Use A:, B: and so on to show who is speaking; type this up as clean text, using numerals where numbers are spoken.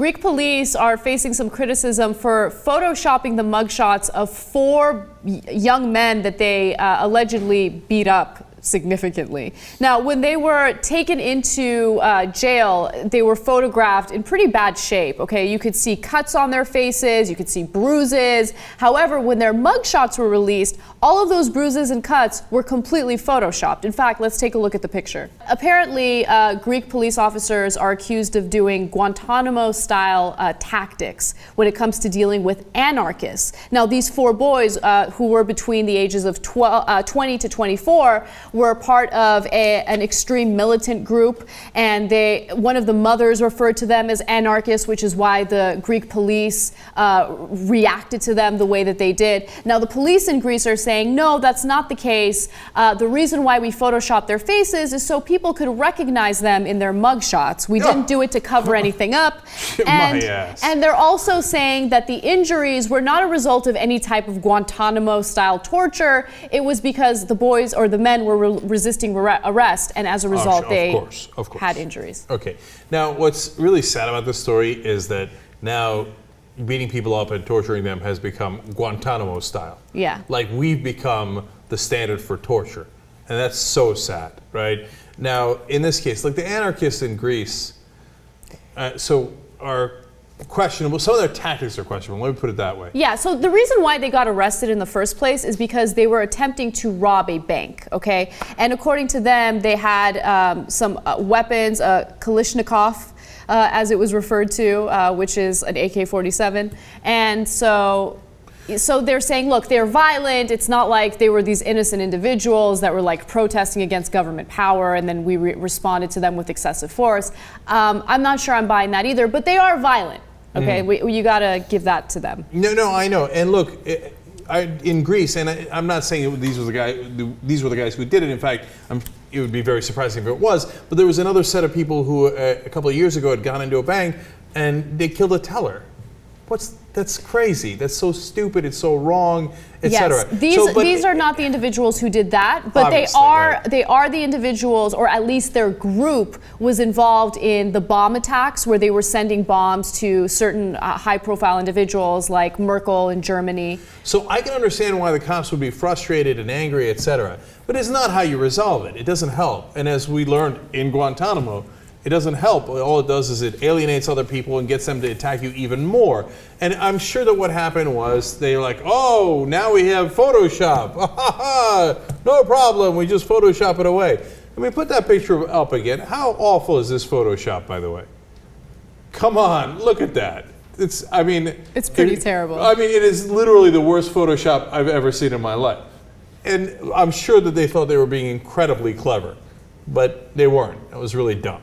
A: Greek police are facing some criticism for photoshopping the mugshots of 4 young men that they allegedly beat up significantly. Now, when they were taken into jail, they were photographed in pretty bad shape, okay? You could see cuts on their faces, you could see bruises. However, when their mugshots were released, all of those bruises and cuts were completely photoshopped. In fact, let's take a look at the picture. Apparently, Greek police officers are accused of doing Guantanamo-style tactics when it comes to dealing with anarchists. Now, these 4 boys who were between the ages of 20 to 24 were part of an extreme militant group, and one of the mothers referred to them as anarchists, which is why the Greek police reacted to them the way that they did. Now, the police in Greece are saying, no, that's not the case. The reason why we photoshopped their faces is so people could recognize them in their mugshots. We didn't do it to cover anything up. And they're also saying that the injuries were not a result of any type of Guantanamo-style torture. It was because the boys or the men were resisting arrest, and as a result, they had injuries.
B: Okay. Now, what's really sad about this story is that now beating people up and torturing them has become Guantanamo style.
A: Yeah.
B: Like, we've become the standard for torture. And that's so sad, right? Now, in this case, like the anarchists in Greece, are questionable. Some of their tactics are questionable. Let me put it that way.
A: Yeah, so the reason why they got arrested in the first place is because they were attempting to rob a bank, okay? And according to them, they had some weapons, Kalashnikov, as it was referred to, which is an AK-47. And so they're saying, look, they're violent. It's not like they were these innocent individuals that were like protesting against government power and then we responded to them with excessive force. I'm not sure I'm buying that either, but they are violent. Okay, you gotta give that to them.
B: No, I know. And look, in Greece, and I'm not saying these were the guys who did it. In fact, it would be very surprising if it was. But there was another set of people who a couple of years ago had gone into a bank and they killed a teller. That's crazy. That's so stupid. It's so wrong, etc.
A: Yes, these are not the individuals who did that, but they are the individuals, or at least their group was involved in the bomb attacks where they were sending bombs to certain high-profile individuals like Merkel in Germany.
B: So I can understand why the cops would be frustrated and angry, etc. But it's not how you resolve it. It doesn't help. And as we learned in Guantanamo, it doesn't help. All it does is it alienates other people and gets them to attack you even more. And I'm sure that what happened was they were like, oh, now we have Photoshop. No problem, we just Photoshop it away. I mean, put that picture up again. How awful is this Photoshop, by the way? Come on, look at that. It's pretty terrible. I mean, it is literally the worst Photoshop I've ever seen in my life. And I'm sure that they thought they were being incredibly clever, but they weren't. It was really dumb.